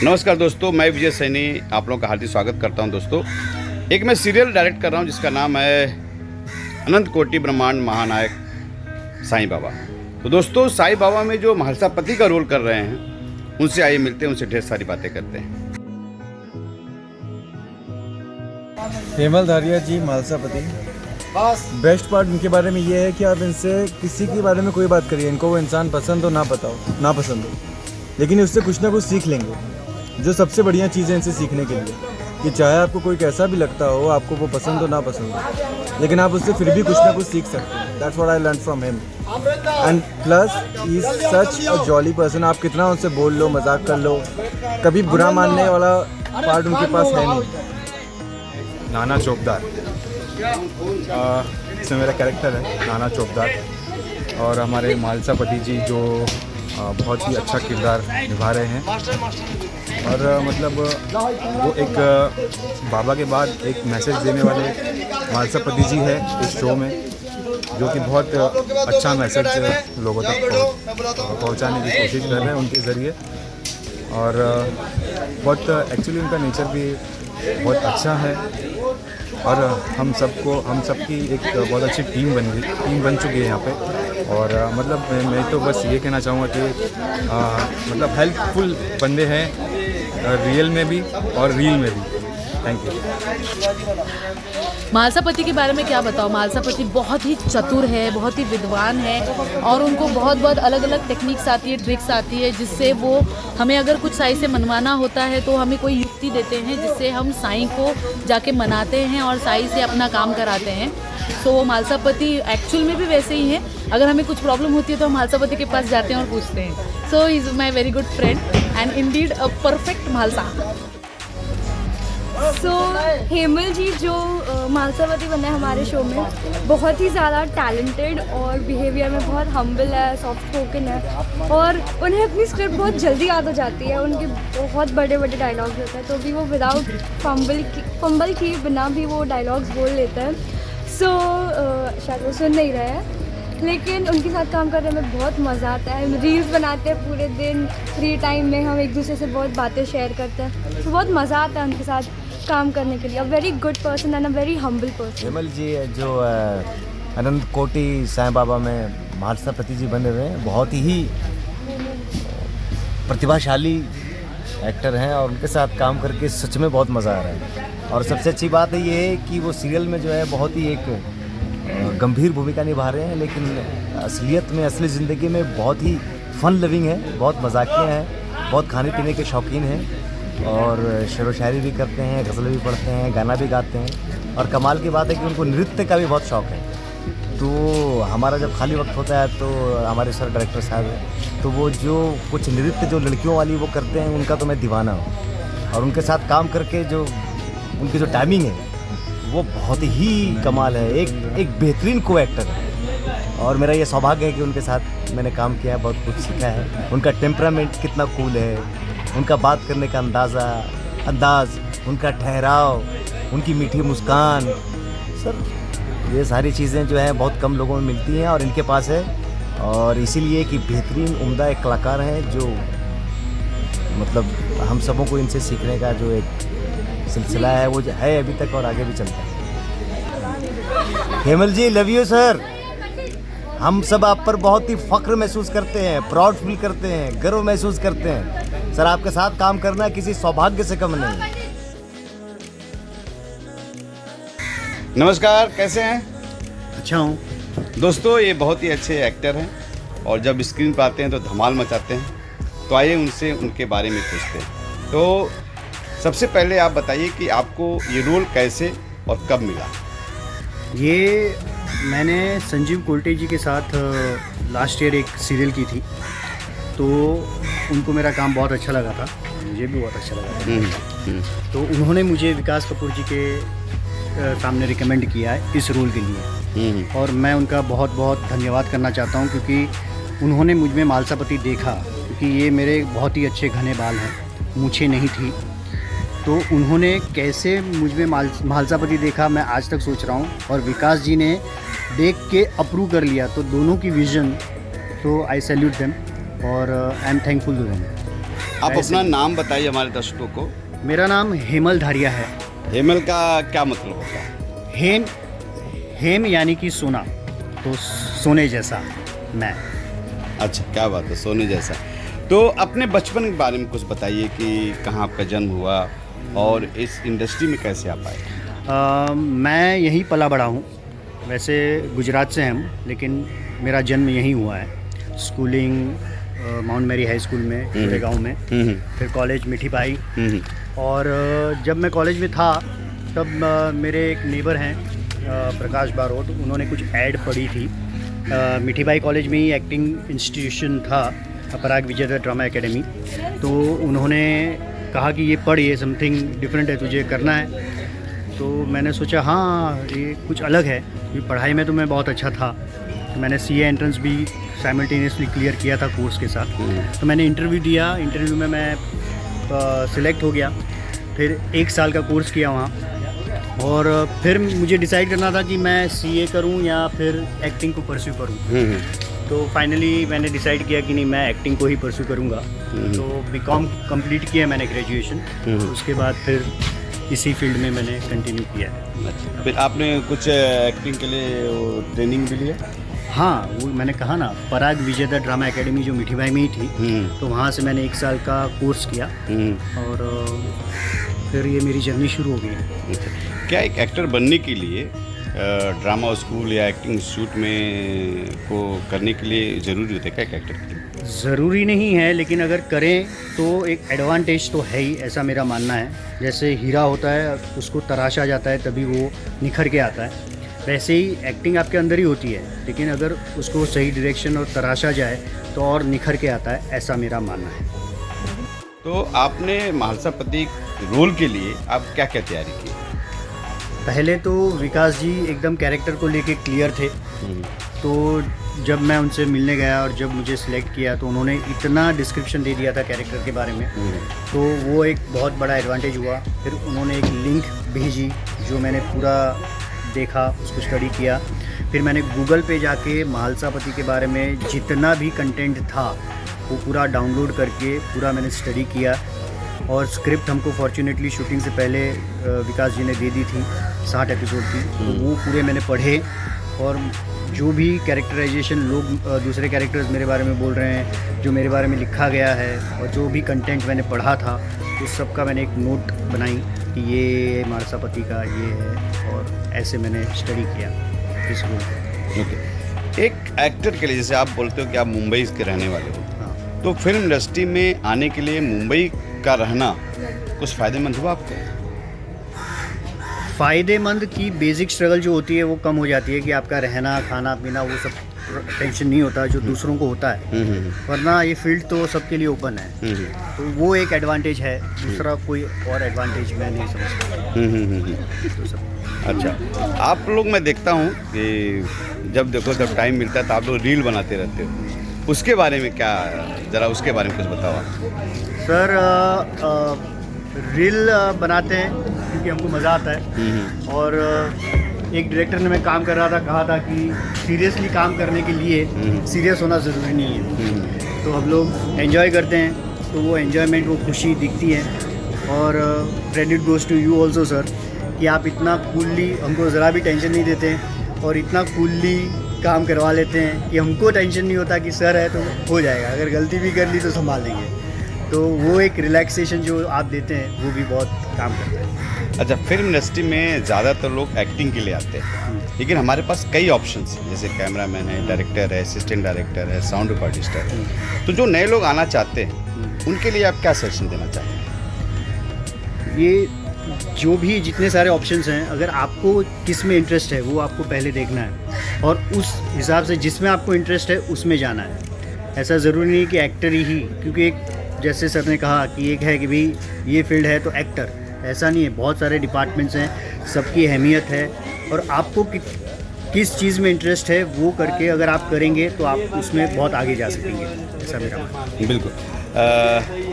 नमस्कार दोस्तों, मैं विजय सैनी आप लोगों का हार्दिक स्वागत करता हूं। दोस्तों, एक मैं सीरियल डायरेक्ट कर रहा हूं जिसका नाम है अनंत कोटि ब्रह्मांड महानायक साईं बाबा। तो दोस्तों, साईं बाबा में जो महर्षापति का रोल कर रहे हैं उनसे आइए मिलते हैं, उनसे ढेर सारी बातें करते हैं। हेमल धारिया जी महर्षापति। बेस्ट पार्ट इनके बारे में ये है कि आप इनसे किसी के बारे में कोई बात करिए, इनको वो इंसान पसंद हो ना पसंद हो, लेकिन उससे कुछ ना कुछ सीख लेंगे। जो सबसे बढ़िया चीज़ है इनसे सीखने के लिए कि चाहे आपको कोई कैसा भी लगता हो, आपको वो पसंद हो ना पसंद हो, लेकिन आप उससे फिर भी कुछ ना कुछ सीख सकते हैं। That's what I learn from him. And plus he is such a jolly person. आप कितना उनसे बोल लो, मजाक कर लो, कभी बुरा मानने वाला पार्ट उनके पास है नहीं। नाना चौकदार, इसमें मेरा कैरेक्टर है नाना चौकदार, और हमारे महर्षापति जी जो बहुत ही अच्छा किरदार निभा रहे हैं। और मतलब वो एक बाबा के बाद एक मैसेज देने वाले महर्षापति जी है इस शो में, जो कि बहुत अच्छा मैसेज लोगों तक पहुंचाने की कोशिश कर रहे हैं उनके ज़रिए। और बहुत एक्चुअली उनका नेचर भी बहुत अच्छा है, और हम सबकी एक बहुत अच्छी टीम बन चुकी है यहाँ पे। और मतलब मैं तो बस ये कहना चाहूँगा कि मतलब हेल्पफुल बंदे हैं रियल में भी और रील में भी। Thank you. महर्षापति के बारे में क्या बताओ। महर्षापति बहुत ही चतुर है, बहुत ही विद्वान है, और उनको बहुत अलग अलग टेक्निक्स आती है, ट्रिक्स आती है, जिससे वो हमें अगर कुछ साईं से मनवाना होता है तो हमें कोई युक्ति देते हैं जिससे हम साईं को जाके मनाते हैं और साईं से अपना काम कराते हैं। सो वो महर्षापति एक्चुअल में भी वैसे ही हैं। अगर हमें कुछ प्रॉब्लम होती है तो हम महर्षापति के पास जाते हैं और पूछते हैं। So is my very good friend and indeed a perfect महर्षा। सो हेमल जी जो महर्षापति बने हमारे शो में, बहुत ही ज़्यादा टैलेंटेड और बिहेवियर में बहुत हम्बल है, सॉफ्ट स्पोकन है, और उन्हें अपनी स्क्रिप्ट बहुत जल्दी याद हो जाती है। उनके बहुत बड़े डायलॉग्स होते हैं तो भी वो विदाउट फंबल किए बिना भी वो डायलॉग्स बोल लेते हैं। सो शायद वो सुन नहीं रहे हैं, लेकिन उनके साथ काम करने में बहुत मज़ा आता है। हम रील्स बनाते हैं पूरे दिन, फ्री टाइम में हम एक दूसरे से बहुत बातें शेयर करते हैं, तो बहुत मज़ा आता है उनके साथ काम करने के लिए। A very good person and a very humble person. Hemal ji जो अनंत कोटि साईं बाबा में महर्षापति जी बने हुए हैं, बहुत ही प्रतिभाशाली एक्टर हैं, और उनके साथ काम करके सच में बहुत मज़ा आ रहा है। और सबसे अच्छी बात है ये है कि वो सीरियल में जो है बहुत ही एक गंभीर भूमिका निभा रहे हैं, लेकिन असलियत में, असली ज़िंदगी में बहुत ही फन लविंग है, बहुत मजाकिया हैं, बहुत खाने पीने के शौकीन हैं, और शेर व शायरी भी करते हैं, गज़ल भी पढ़ते हैं, गाना भी गाते हैं। और कमाल की बात है कि उनको नृत्य का भी बहुत शौक़ है। तो हमारा जब खाली वक्त होता है तो हमारे सर डायरेक्टर साहब हैं, तो वो जो कुछ नृत्य जो लड़कियों वाली वो करते हैं, उनका तो मैं दीवाना हूँ। और उनके साथ काम करके जो उनकी जो टाइमिंग है वो बहुत ही कमाल है। एक बेहतरीन को एक्टर है, और मेरा ये सौभाग्य है कि उनके साथ मैंने काम किया है, बहुत कुछ सीखा है। उनका टेम्परामेंट कितना कूल है, उनका बात करने का अंदाज़, उनका ठहराव, उनकी मीठी मुस्कान, सर ये सारी चीज़ें जो हैं बहुत कम लोगों में मिलती हैं और इनके पास है। और इसीलिए कि बेहतरीन उम्दा एक कलाकार हैं, जो मतलब हम सबों को इनसे सीखने का जो एक सिलसिला है वो है अभी तक और आगे भी चलता है। हेमल जी, लव यू सर। हम सब आप पर बहुत ही फ़ख्र महसूस करते हैं, प्राउड फील करते हैं, गर्व महसूस करते हैं सर। आपके साथ काम करना किसी सौभाग्य से कम नहीं। नमस्कार, कैसे हैं? अच्छा हूँ दोस्तों, ये बहुत ही अच्छे एक्टर हैं और जब स्क्रीन पर आते हैं तो धमाल मचाते हैं। तो आइए उनसे उनके बारे में पूछते हैं। तो सबसे पहले आप बताइए कि आपको ये रोल कैसे और कब मिला? ये मैंने संजीव कोल्टे जी के साथ लास्ट ईयर एक सीरियल की थी, तो उनको मेरा काम बहुत अच्छा लगा था, मुझे भी बहुत अच्छा लगा था। तो उन्होंने मुझे विकास कपूर जी के सामने रिकमेंड किया है इस रोल के लिए, और मैं उनका बहुत बहुत धन्यवाद करना चाहता हूँ, क्योंकि उन्होंने मुझ में महर्षापति देखा। क्योंकि ये मेरे बहुत ही अच्छे घने बाल हैं, मूछें नहीं थी, तो उन्होंने कैसे मुझ में महर्षापति देखा मैं आज तक सोच रहा हूँ, और विकास जी ने देख के अप्रूव कर लिया। तो दोनों की विज़न, तो आई सैल्यूट देम और I am thankful to them. आप अपना नाम बताइए हमारे दर्शकों को। मेरा नाम हेमल धारिया है। हेमल का क्या मतलब होता है? हेम यानी कि सोना, तो सोने जैसा मैं। अच्छा, क्या बात है, सोने जैसा। तो अपने बचपन के बारे में कुछ बताइए कि कहाँ आपका जन्म हुआ और इस इंडस्ट्री में कैसे आप आए? मैं यहीं पला बड़ा हूँ। वैसे गुजरात से हम, लेकिन मेरा जन्म यहीं हुआ है। Schooling Mount Mary High School में गोरेगांव में, फिर कॉलेज मिठी बाई। और जब मैं कॉलेज में था तब मेरे एक नेबर हैं प्रकाश बारोट, उन्होंने कुछ ऐड पढ़ी थी। मिठी बाई कॉलेज में ही एक्टिंग इंस्टीट्यूशन था, पराग विजय ड्रामा एकेडमी। तो उन्होंने कहा कि ये पढ़, ये समथिंग डिफरेंट है, तुझे करना है। तो मैंने सोचा हाँ ये कुछ अलग है, क्योंकि पढ़ाई में तो मैं बहुत अच्छा था। तो मैंने CA एंट्रेंस भी साइमल्टेनियसली क्लियर किया था कोर्स के साथ। तो मैंने इंटरव्यू दिया, इंटरव्यू में मैं सिलेक्ट हो गया। फिर 1 साल का कोर्स किया वहाँ, और फिर मुझे डिसाइड करना था कि मैं CA करूँ या फिर एक्टिंग को परस्यू करूँ। तो फाइनली मैंने डिसाइड किया कि नहीं, मैं एक्टिंग को ही परस्यू करूँगा। तो BCom कंप्लीट किया मैंने ग्रेजुएशन। उसके बाद फिर इसी फील्ड में मैंने कंटिन्यू किया है। अच्छा, फिर आपने कुछ एक्टिंग के लिए ट्रेनिंग भी लिया? हाँ, वो मैंने कहा ना, पराग विजेता ड्रामा एकेडमी जो मिठी बाई में ही थी, तो वहाँ से मैंने 1 साल का कोर्स किया। और फिर ये मेरी जर्नी शुरू हो गई। क्या एक एक्टर बनने के लिए ड्रामा स्कूल या एक्टिंग इंस्टीट्यूट में को करने के लिए ज़रूरी होता है क्या एक एक्टर के लिए? ज़रूरी नहीं है, लेकिन अगर करें तो एक एडवांटेज तो है ही, ऐसा मेरा मानना है। जैसे हीरा होता है, उसको तराशा जाता है तभी वो निखर के आता है, वैसे ही एक्टिंग आपके अंदर ही होती है, लेकिन अगर उसको सही डायरेक्शन और तराशा जाए तो और निखर के आता है, ऐसा मेरा मानना है। तो आपने महालसापति रोल के लिए आप क्या क्या तैयारी की? पहले तो विकास जी एकदम कैरेक्टर को लेके क्लियर थे। तो जब मैं उनसे मिलने गया और जब मुझे सिलेक्ट किया तो उन्होंने इतना डिस्क्रिप्शन दे दिया था कैरेक्टर के बारे में, तो वो एक बहुत बड़ा एडवांटेज हुआ। फिर उन्होंने एक लिंक भेजी जो मैंने पूरा देखा, उसको स्टडी किया। फिर मैंने गूगल पे जाके महालसापति के बारे में जितना भी कंटेंट था वो पूरा डाउनलोड करके पूरा मैंने स्टडी किया। और स्क्रिप्ट हमको फॉर्चुनेटली शूटिंग से पहले विकास जी ने दे दी थी 60 एपिसोड की, तो वो पूरे मैंने पढ़े। और जो भी कैरेक्टराइजेशन लोग दूसरे कैरेक्टर्स मेरे बारे में बोल रहे हैं, जो मेरे बारे में लिखा गया है, और जो भी कंटेंट मैंने पढ़ा था, उस सब का मैंने एक नोट बनाई कि ये महालसापति का ये है, और ऐसे मैंने स्टडी किया इस रोल को। ओके, एक एक्टर के लिए, जैसे आप बोलते हो कि आप मुंबई के रहने वाले हो, तो फिल्म इंडस्ट्री में आने के लिए मुंबई का रहना कुछ फ़ायदेमंद हुआ आपको? फ़ायदेमंद की बेसिक स्ट्रगल जो होती है वो कम हो जाती है, कि आपका रहना खाना पीना वो सब टेंशन नहीं होता जो दूसरों को होता है। वरना ये फील्ड तो सबके लिए ओपन है, तो वो एक एडवांटेज है। दूसरा कोई और एडवांटेज मैं नहीं समझता। तो सब अच्छा, आप लोग मैं देखता हूँ कि जब देखो जब टाइम मिलता है तो आप लोग रील बनाते रहते हो, उसके बारे में क्या, ज़रा उसके बारे में कुछ बताओ आप। सर रील बनाते हैं क्योंकि हमको मज़ा आता है। और एक डायरेक्टर ने मैं काम कर रहा था, कहा था कि सीरियसली काम करने के लिए सीरियस होना ज़रूरी नहीं है। तो हम लोग एंजॉय करते हैं, तो वो एंजॉयमेंट, वो खुशी दिखती है। और credit goes to you also sir, कि आप इतना कूलली हमको ज़रा भी टेंशन नहीं देते हैं और इतना कूलली काम करवा लेते हैं कि हमको टेंशन नहीं होता कि सर है तो हो जाएगा, अगर गलती भी कर ली तो संभाल लेंगे। तो वो एक रिलैक्सेशन जो आप देते हैं वो भी बहुत काम करता है। अच्छा, फिल्म इंडस्ट्री में ज़्यादातर लोग एक्टिंग के लिए आते हैं, लेकिन हमारे पास कई ऑप्शंस हैं, जैसे कैमरामैन है, डायरेक्टर है, असिस्टेंट डायरेक्टर है, साउंड आर्टिस्ट है। तो जो नए लोग आना चाहते हैं उनके लिए आप क्या सजेशन देना चाहते हैं? ये जो भी जितने सारे ऑप्शंस हैं, अगर आपको किस में इंटरेस्ट है वो आपको पहले देखना है, और उस हिसाब से जिसमें आपको इंटरेस्ट है उसमें जाना है। ऐसा ज़रूरी नहीं कि एक्टर ही, क्योंकि एक जैसे सर ने कहा कि एक है कि भाई ये फील्ड है तो एक्टर, ऐसा नहीं है। बहुत सारे डिपार्टमेंट्स हैं, सबकी अहमियत है, और आपको किस चीज़ में इंटरेस्ट है वो करके अगर आप करेंगे तो आप उसमें बहुत आगे जा सकेंगे, ऐसा मेरा मानना है। बिल्कुल।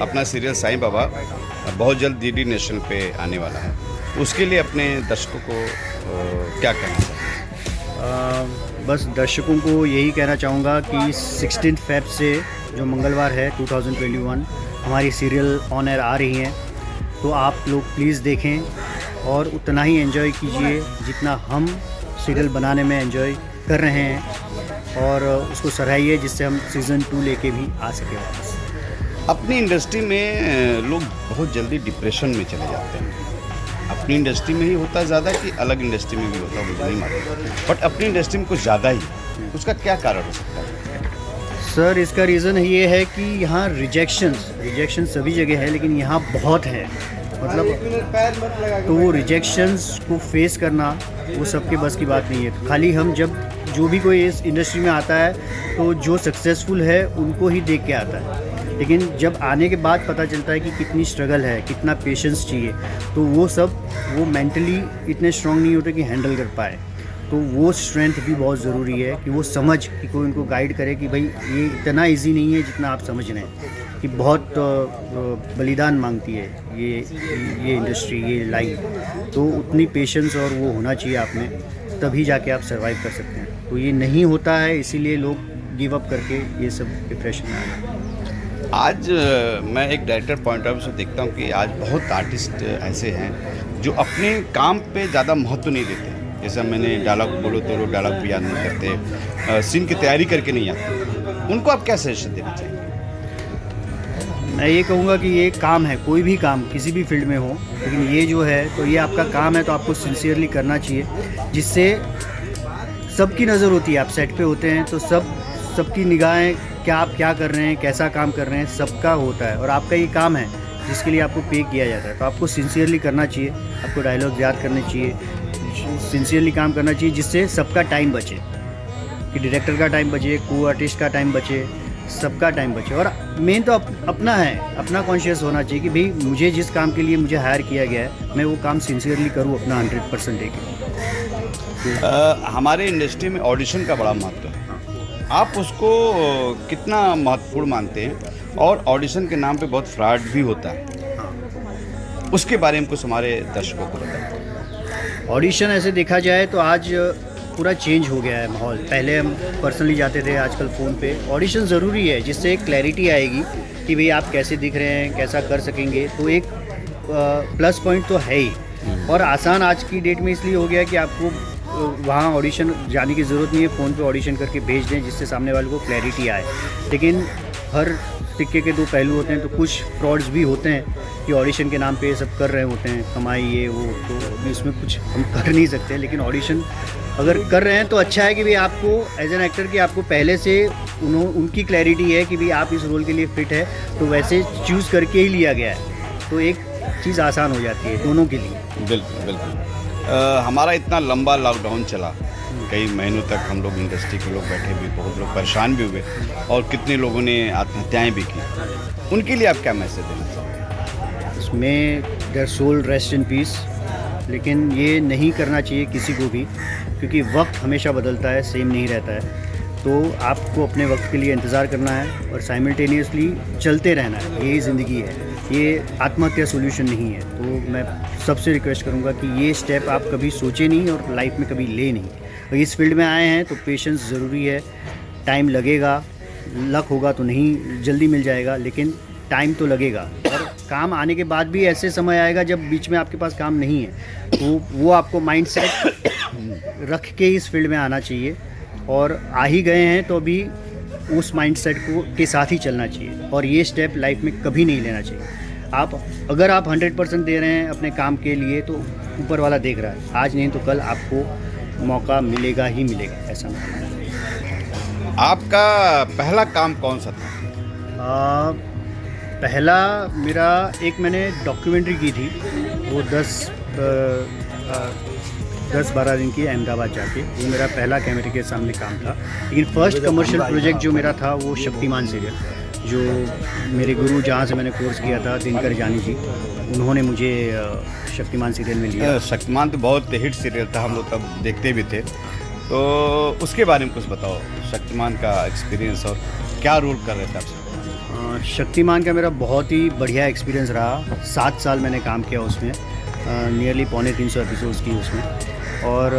अपना सीरियल साईं बाबा बहुत जल्द DD नेशनल पे आने वाला है, उसके लिए अपने दर्शकों को क्या कहना चाहिए? बस दर्शकों को यही कहना चाहूँगा कि 16 फ़रवरी से जो मंगलवार है 2021 हमारी सीरियल ऑन एयर आ रही हैं, तो आप लोग प्लीज़ देखें और उतना ही एंजॉय कीजिए जितना हम सीरियल बनाने में एंजॉय कर रहे हैं, और उसको सराहिए जिससे हम सीज़न 2 लेके भी आ सकें वापस। अपनी इंडस्ट्री में लोग बहुत जल्दी डिप्रेशन में चले जाते हैं। अपनी इंडस्ट्री में ही होता है ज़्यादा कि अलग इंडस्ट्री में भी होता है, मुझे नहीं मालूम, बट अपनी इंडस्ट्री में कुछ ज़्यादा ही, उसका क्या कारण हो सकता है? सर, इसका रीज़न ये है कि यहाँ रिजेक्शन सभी जगह है, लेकिन यहाँ बहुत है। मतलब तो वो रिजेक्शंस को फेस करना वो सबके बस की बात नहीं है। खाली हम जो भी कोई इस इंडस्ट्री में आता है तो जो सक्सेसफुल है उनको ही देख के आता है, लेकिन जब आने के बाद पता चलता है कि कितनी स्ट्रगल है, कितना पेशेंस चाहिए, तो वो मेंटली इतने स्ट्रांग नहीं होते कि हैंडल कर पाए। तो वो स्ट्रेंथ भी बहुत ज़रूरी है कि वो समझ कि कोई उनको गाइड करे कि भाई ये इतना इजी नहीं है जितना आप समझ रहे हैं, कि बहुत बलिदान मांगती है ये इंडस्ट्री, ये लाइन। तो उतनी पेशेंस और वो होना चाहिए आप में, तभी जाके आप सर्वाइव कर सकते हैं। तो ये नहीं होता है, इसीलिए लोग गिव अप करके ये सब डिप्रेशन में आ जाते हैं। आज मैं एक डायरेक्टर पॉइंट ऑफ व्यू से देखता हूँ कि आज बहुत आर्टिस्ट ऐसे हैं जो अपने काम पे ज़्यादा महत्व नहीं देते। जैसे मैंने डायलॉग बोलो तो लोग डायलॉग भी याद नहीं करते, सीन की तैयारी करके नहीं आते। उनको आप क्या सजेशन देना चाहिए? मैं ये कहूँगा कि ये काम है, कोई भी काम किसी भी फील्ड में हो, लेकिन ये जो है तो ये आपका काम है, तो आपको सिंसियरली करना चाहिए, जिससे सबकी नज़र होती है। आप सेट पे होते हैं तो सबकी निगाहें क्या आप क्या कर रहे हैं, कैसा काम कर रहे हैं, सबका होता है, और आपका ये काम है जिसके लिए आपको पे किया जाता है। तो आपको सिंसियरली करना चाहिए, आपको डायलॉग याद करने चाहिए, सिंसियरली काम करना चाहिए, जिससे सबका टाइम बचे, कि डायरेक्टर का टाइम बचे, को आर्टिस्ट का टाइम बचे, सबका टाइम बचे। और मेन तो अपना है, अपना कॉन्शियस होना चाहिए कि भाई मुझे जिस काम के लिए मुझे हायर किया गया है, मैं वो काम सिंसियरली करूँ, अपना 100% देके। हमारे इंडस्ट्री में ऑडिशन का बड़ा महत्व है, आप उसको कितना महत्वपूर्ण मानते हैं? और ऑडिशन के नाम पे बहुत फ्रॉड भी होता है, उसके बारे में कुछ हमारे दर्शकों को बताएं। ऑडिशन ऐसे देखा जाए तो आज पूरा चेंज हो गया है माहौल। पहले हम पर्सनली जाते थे, आजकल फ़ोन पे। ऑडिशन ज़रूरी है, जिससे एक क्लैरिटी आएगी कि भाई आप कैसे दिख रहे हैं, कैसा कर सकेंगे, तो एक प्लस पॉइंट तो है ही। और आसान आज की डेट में इसलिए हो गया कि आपको वहाँ ऑडिशन जाने की ज़रूरत नहीं है, फ़ोन पे ऑडिशन करके भेज दें, जिससे सामने वाले को क्लैरिटी आए। लेकिन हर सिक्के के दो पहलू होते हैं, तो कुछ फ्रॉड्स भी होते हैं कि ऑडिशन के नाम पे सब कर रहे होते हैं, कमाई ये वो, तो इसमें कुछ हम कर नहीं सकते। लेकिन ऑडिशन अगर कर रहे हैं तो अच्छा है कि भाई आपको एज एन एक्टर की आपको पहले से उनकी क्लैरिटी है कि भाई आप इस रोल के लिए फ़िट है, तो वैसे चूज़ करके ही लिया गया है, तो एक चीज़ आसान हो जाती है दोनों के लिए। बिल्कुल बिल्कुल। हमारा इतना लंबा लॉकडाउन चला, कई महीनों तक हम लोग इंडस्ट्री के लोग बैठे भी, बहुत लोग परेशान भी हुए, और कितने लोगों ने आत्महत्याएं भी की। उनके लिए आप क्या मैसेज देना चाहोगे? इसमें their soul rest in peace, लेकिन ये नहीं करना चाहिए किसी को भी, क्योंकि वक्त हमेशा बदलता है, सेम नहीं रहता है। तो आपको अपने वक्त के लिए इंतज़ार करना है और साइमल्टेनियसली चलते रहना है, यही ज़िंदगी है। ये आत्महत्या सोल्यूशन नहीं है। तो मैं सबसे रिक्वेस्ट करूँगा कि ये स्टेप आप कभी सोचे नहीं और लाइफ में कभी ले नहीं। और इस फील्ड में आए हैं तो पेशेंस ज़रूरी है, टाइम लगेगा, लक होगा तो नहीं जल्दी मिल जाएगा, लेकिन टाइम तो लगेगा। और काम आने के बाद भी ऐसे समय आएगा जब बीच में आपके पास काम नहीं है, तो वो आपको माइंड सेट रख के इस फील्ड में आना चाहिए। और आ ही गए हैं तो अभी उस माइंडसेट को के साथ ही चलना चाहिए, और ये स्टेप लाइफ में कभी नहीं लेना चाहिए। अगर आप 100% दे रहे हैं अपने काम के लिए, तो ऊपर वाला देख रहा है, आज नहीं तो कल आपको मौका मिलेगा ही मिलेगा, ऐसा नहीं। आपका पहला काम कौन सा था? पहला मेरा मैंने डॉक्यूमेंट्री की थी, वो 10-12 दिन की अहमदाबाद जाके, वो मेरा पहला कैमरे के सामने काम था। लेकिन फर्स्ट कमर्शियल प्रोजेक्ट जो मेरा था वो शक्तिमान सीरियल, जो मेरे गुरु जहाँ से मैंने कोर्स किया था, दिनकर जानी जी, उन्होंने मुझे शक्तिमान सीरियल में लिया। शक्तिमान तो बहुत हिट सीरियल था, हम लोग तब देखते भी थे, तो उसके बारे में कुछ बताओ, शक्तिमान का एक्सपीरियंस और क्या रोल कर रहे थे आप? शक्तिमान का मेरा बहुत ही बढ़िया एक्सपीरियंस रहा। 7 साल मैंने काम किया उसमें, नियरली 350 एपिसोड्स की उसमें, और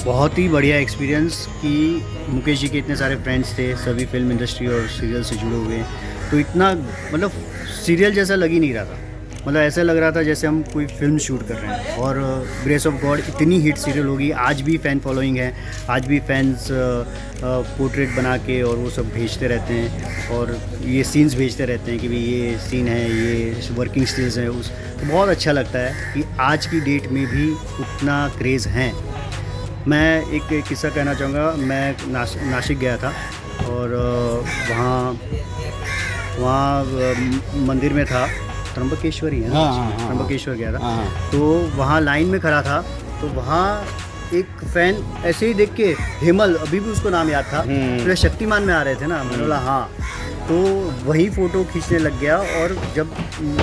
बहुत ही बढ़िया एक्सपीरियंस कि मुकेश जी के इतने सारे फ्रेंड्स थे, सभी फिल्म इंडस्ट्री और सीरियल से जुड़े हुए, तो इतना मतलब सीरियल जैसा लग ही नहीं रहा था। मतलब ऐसा लग रहा था जैसे हम कोई फिल्म शूट कर रहे हैं। और ग्रेस ऑफ गॉड इतनी हिट सीरियल होगी, आज भी फ़ैन फॉलोइंग है, आज भी फैंस पोर्ट्रेट बना के और वो सब भेजते रहते हैं और ये सीन्स भेजते रहते हैं कि भाई ये सीन है, ये वर्किंग स्टिल्स हैं। उस तो बहुत अच्छा लगता है कि आज की डेट में भी उतना क्रेज़ है। मैं एक किस्सा कहना चाहूँगा। मैं नासिक गया था और वहाँ मंदिर में था, त्र्यंबकेश्वर ही है ना, त्र्यंबकेश्वर गया था। तो वहाँ लाइन में खड़ा था, तो वहाँ एक फ़ैन ऐसे ही देख के, हेमल, अभी भी उसको नाम याद था, तो शक्तिमान में आ रहे थे ना, मैंने बोला हाँ, तो वही फ़ोटो खींचने लग गया। और जब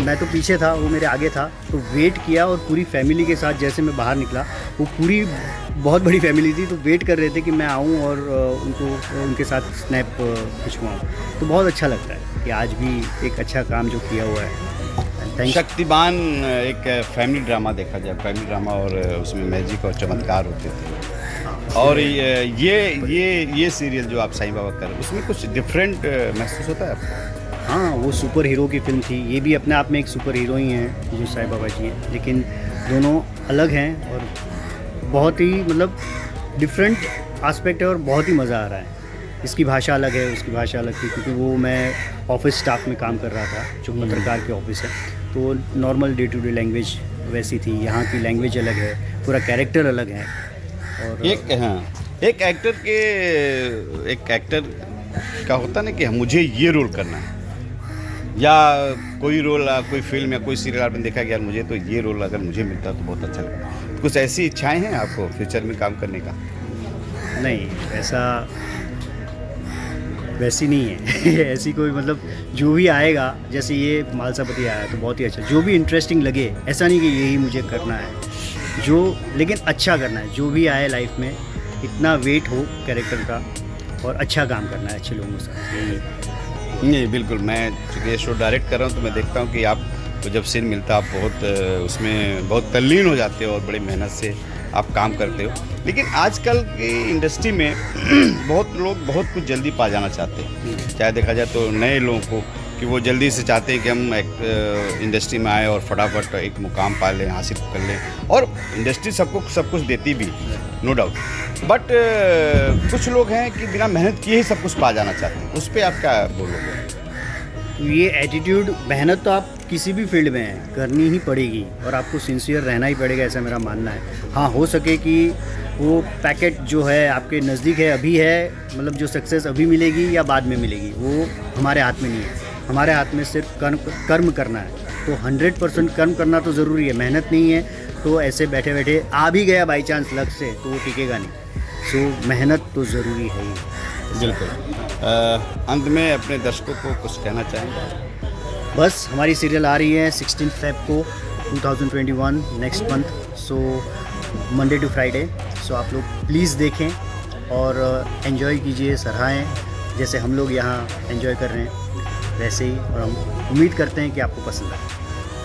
मैं तो पीछे था, वो मेरे आगे था, तो वेट किया और पूरी फैमिली के साथ जैसे मैं बाहर निकला, वो पूरी बहुत बड़ी फैमिली थी, तो वेट कर रहे थे कि मैं आऊँ और उनके साथ स्नैप खिंचवाऊँ। तो बहुत अच्छा लगता है कि आज भी एक अच्छा काम जो किया हुआ है। शक्तिमान एक फैमिली ड्रामा देखा जाए, फैमिली ड्रामा, और उसमें मैजिक और चमत्कार होते थे। और ये सीरियल जो आप साईं बाबा कर, उसमें कुछ डिफरेंट महसूस होता है आपको? हाँ, वो सुपर हीरो की फिल्म थी। ये भी अपने आप में एक सुपर हीरो ही हैं जो साईं बाबा जी हैं, लेकिन दोनों अलग हैं और बहुत ही मतलब डिफरेंट एस्पेक्ट है और बहुत ही मज़ा आ रहा है। इसकी भाषा अलग है, उसकी भाषा अलग थी, क्योंकि वो मैं ऑफिस स्टाफ में काम कर रहा था, जो पत्रकार के ऑफिस है, तो normal day to day language वैसी थी। यहाँ की लैंग्वेज अलग है, पूरा कैरेक्टर अलग है। और एक एक्टर का होता ना कि मुझे ये रोल करना है, या कोई रोल, कोई फिल्म या कोई सीरियल आपने देखा कि यार मुझे तो ये रोल अगर मुझे मिलता तो बहुत अच्छा लगता। कुछ ऐसी इच्छाएं हैं आपको फ्यूचर में काम करने का? नहीं, वैसी नहीं है ऐसी कोई, मतलब जो भी आएगा, जैसे ये मालसापति आया तो बहुत ही अच्छा, जो भी इंटरेस्टिंग लगे, ऐसा नहीं कि यही मुझे करना है, लेकिन अच्छा करना है। जो भी आए लाइफ में, इतना वेट हो कैरेक्टर का और अच्छा काम करना है अच्छे लोगों के साथ, यही। नहीं, बिल्कुल। मैं चूँकि ये शो डायरेक्ट कर रहा हूँ तो मैं देखता हूँ कि आपको जब सीन मिलता है आप उसमें बहुत तल्लीन हो जाते हो और बड़ी मेहनत से आप काम करते हो। लेकिन आजकल की इंडस्ट्री में बहुत लोग बहुत कुछ जल्दी पा जाना चाहते हैं। चाहे देखा जाए तो नए लोगों को कि वो जल्दी से चाहते हैं कि हम एक इंडस्ट्री में आए और फटाफट एक मुकाम पा लें, हासिल कर लें, और इंडस्ट्री सबको सब कुछ देती भी, नो डाउट। बट कुछ लोग हैं कि बिना मेहनत किए ही सब कुछ पा जाना चाहते हैं। उस पर आप क्या बोलोगे? ये एटीट्यूड, मेहनत तो आप किसी भी फील्ड में है, करनी ही पड़ेगी और आपको सिंसियर रहना ही पड़ेगा, ऐसा मेरा मानना है। हाँ, हो सके कि वो पैकेट जो है आपके नज़दीक है, अभी है, मतलब जो सक्सेस अभी मिलेगी या बाद में मिलेगी, वो हमारे हाथ में नहीं है। हमारे हाथ में सिर्फ कर्म करना है। तो 100% कर्म करना तो ज़रूरी है। मेहनत नहीं है तो ऐसे बैठे बैठे आ भी गया बाई चांस लक से, तो वो टिकेगा नहीं। सो मेहनत तो ज़रूरी है ही। बिल्कुल। अंत में अपने दर्शकों को कुछ कहना चाहेंगे? बस, हमारी सीरियल आ रही है 16 फेब को 2021 next month, so Monday to Friday. So आप लोग प्लीज़ देखें और एंजॉय कीजिए, सराहें, जैसे हम लोग यहाँ एंजॉय कर रहे हैं वैसे ही, और हम उम्मीद करते हैं कि आपको पसंद आए।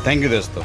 थैंक यू दोस्तों।